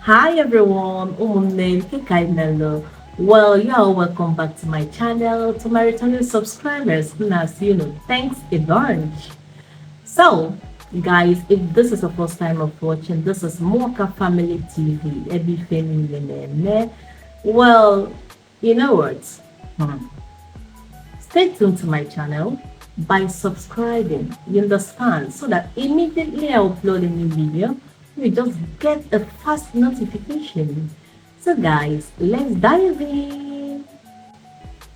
Hi everyone, Hello. Well, you are welcome back to my channel, to my returning subscribers. As you know, thanks a bunch. So, guys, if this is the first time of watching, this is Mocha Family TV. Well, you know what? Hmm. Stay tuned to my channel by subscribing, you understand, so that immediately I upload a new video, you just get a fast notification. So guys, let's dive in.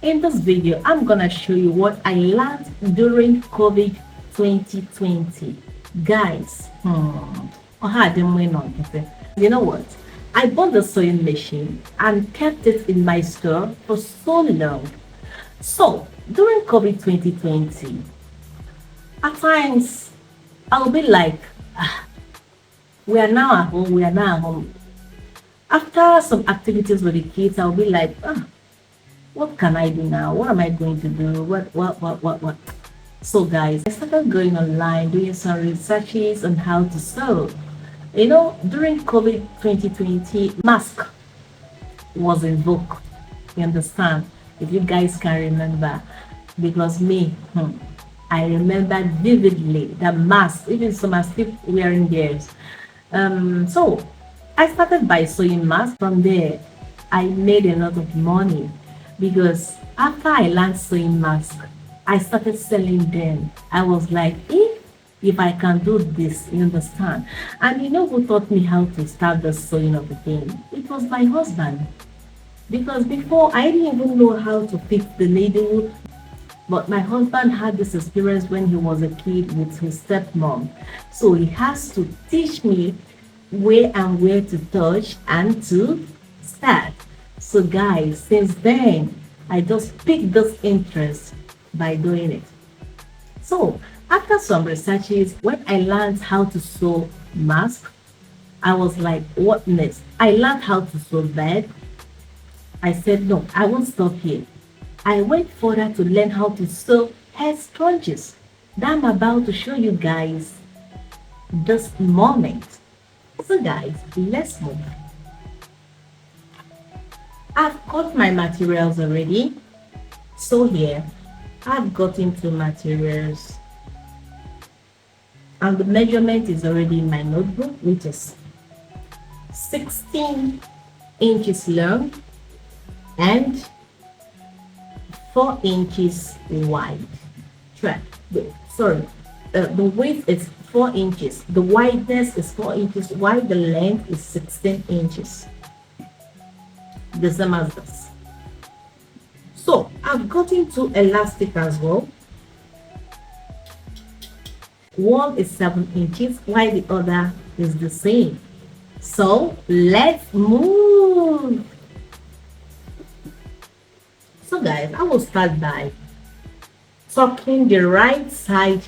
In this video, I'm gonna show you what I learned during COVID 2020. Guys, you know what? I bought the sewing machine and kept it in my store for so long. So, during COVID 2020, at times I'll be like, we are now at home, we are now at home. After some activities with the kids, I'll be like, what can I do now? What am I going to do? What? So, guys, I started going online, doing some researches on how to sew. You know, during COVID 2020, mask was in vogue. You understand? If you guys can remember, because me, I remember vividly the mask, even some are still wearing theirs. So I started by sewing masks. From there, I made a lot of money because after I learned sewing masks, I started selling them. I was like, if I can do this, you understand? And you know who taught me how to start the sewing of the thing? It was my husband. Because before I didn't even know how to fix the needle, but my husband had this experience when he was a kid with his stepmom. So he has to teach me where to touch and to start. So guys, since then I just picked this interest by doing it. So after some researches, when I learned how to sew mask, I was like, what next? I learned how to sew bed. I said, no, I won't stop here. I went further to learn how to sew hair scrunchies that I'm about to show you guys this moment. So guys, let's move. I've got my materials already. So here, I've got into materials and the measurement is already in my notebook, which is 16 inches long and 4 inches wide. Sorry, the width is 4 inches, the wideness is 4 inches wide, the length is 16 inches, the same as this. So I've gotten two elastic as well. One is 7 inches while the other is the same. So let's move. So guys, I will start by tucking the right side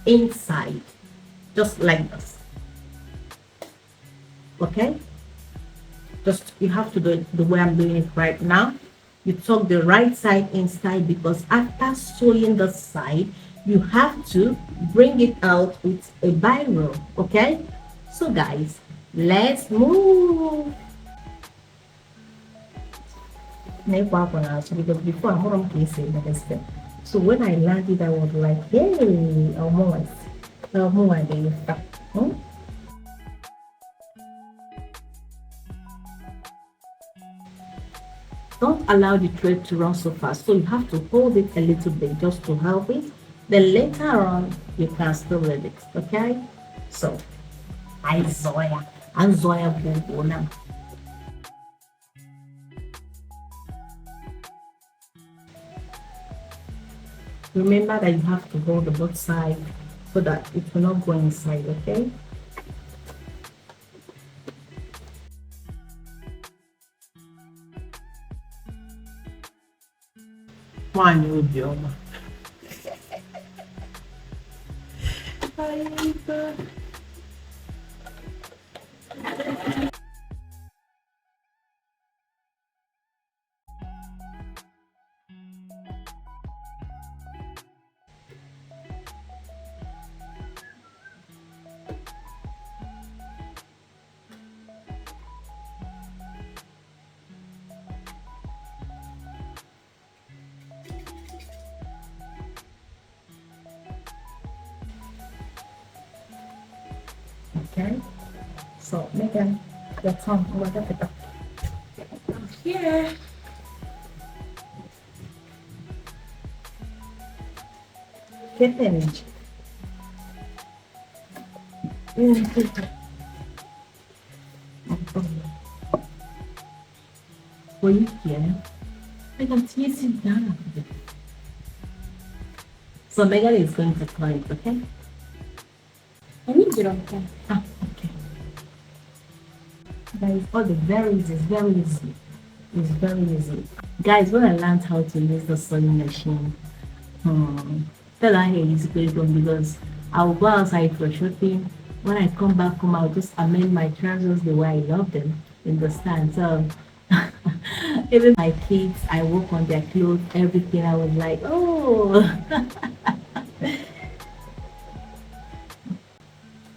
inside, just like this. Okay, just you have to do it the way I'm doing it right now. You tuck the right side inside because after sewing the side you have to bring it out with a biro. Okay, so guys, let's move. Because before I'm not placing the step. So when I landed, I was like, hey, almost. Hmm? Don't allow the thread to run so fast. So you have to hold it a little bit just to help it. Then later on, you can still let it. Okay? So, I Zoya. I'm Zoya Bobo now. Remember that you have to hold the both sides so that it will not go inside, okay? One will be over. Okay? So, Megan, your tongue, whatever. Here. Get image. Were you here? Megan, sit down. So Megan is going to climb, okay? I need you on time. Ah, okay. Guys, all the very easy, it's very easy. It's very easy. Guys, when I learned how to use the sewing machine, fell out here is great one because I'll go outside for shopping. When I come back home, I'll just amend my trousers the way I love them. Understand? So even my kids, I work on their clothes, everything. I was like, oh,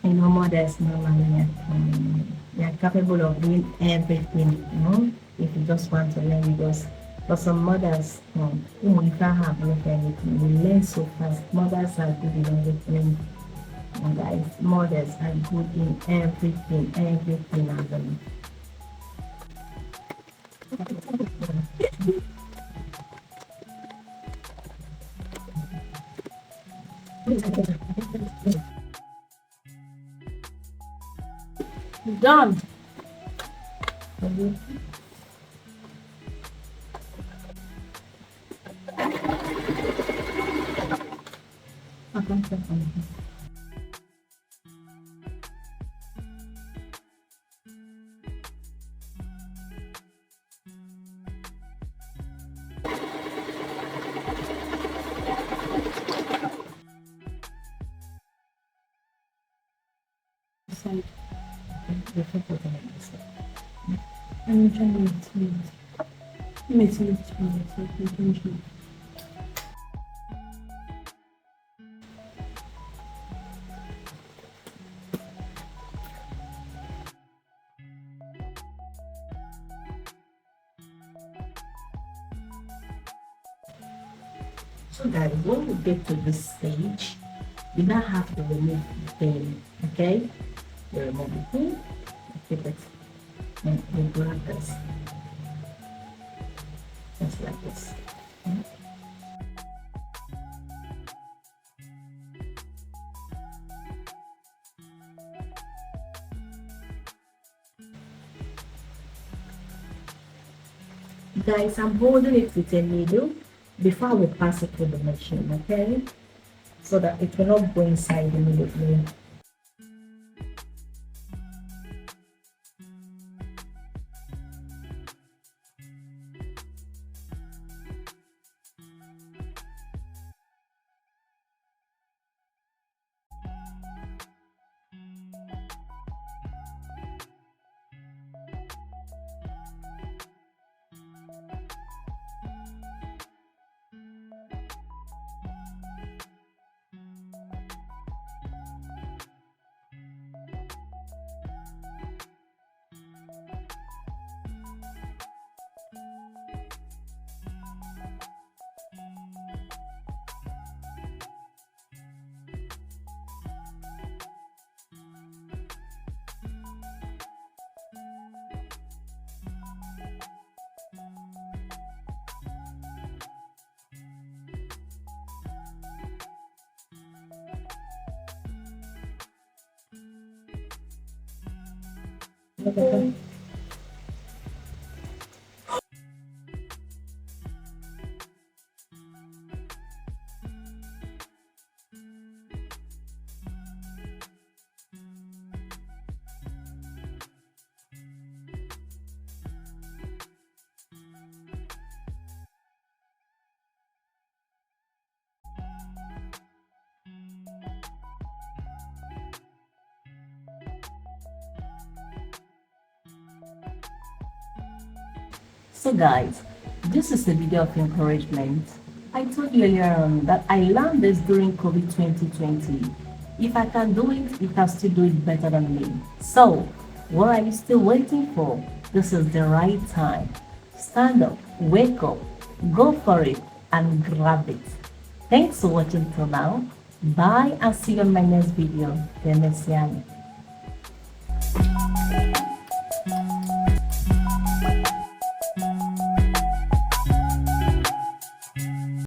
mothers normally they are capable of doing everything, if you just want to learn because for some mothers, even if I have not anything, we learn so fast. Mothers are good in everything. And guys, mothers are good in everything, and done. Side. I'm trying to make it look small. So guys, when we get to this stage, you now have to remove the thing, okay? You remove the thing, keep it, and you grab this, just like this. Guys, I'm holding it with a needle before we pass it to the machine, okay? So that it will not go inside immediately. Okay. So guys, this is a video of encouragement. I told you earlier on that I learned this during COVID 2020. If I can do it, you can still do it better than me. So, what are you still waiting for? This is the right time. Stand up, wake up, go for it, and grab it. Thanks for watching till now. Bye and see you on my next video. Demesiani.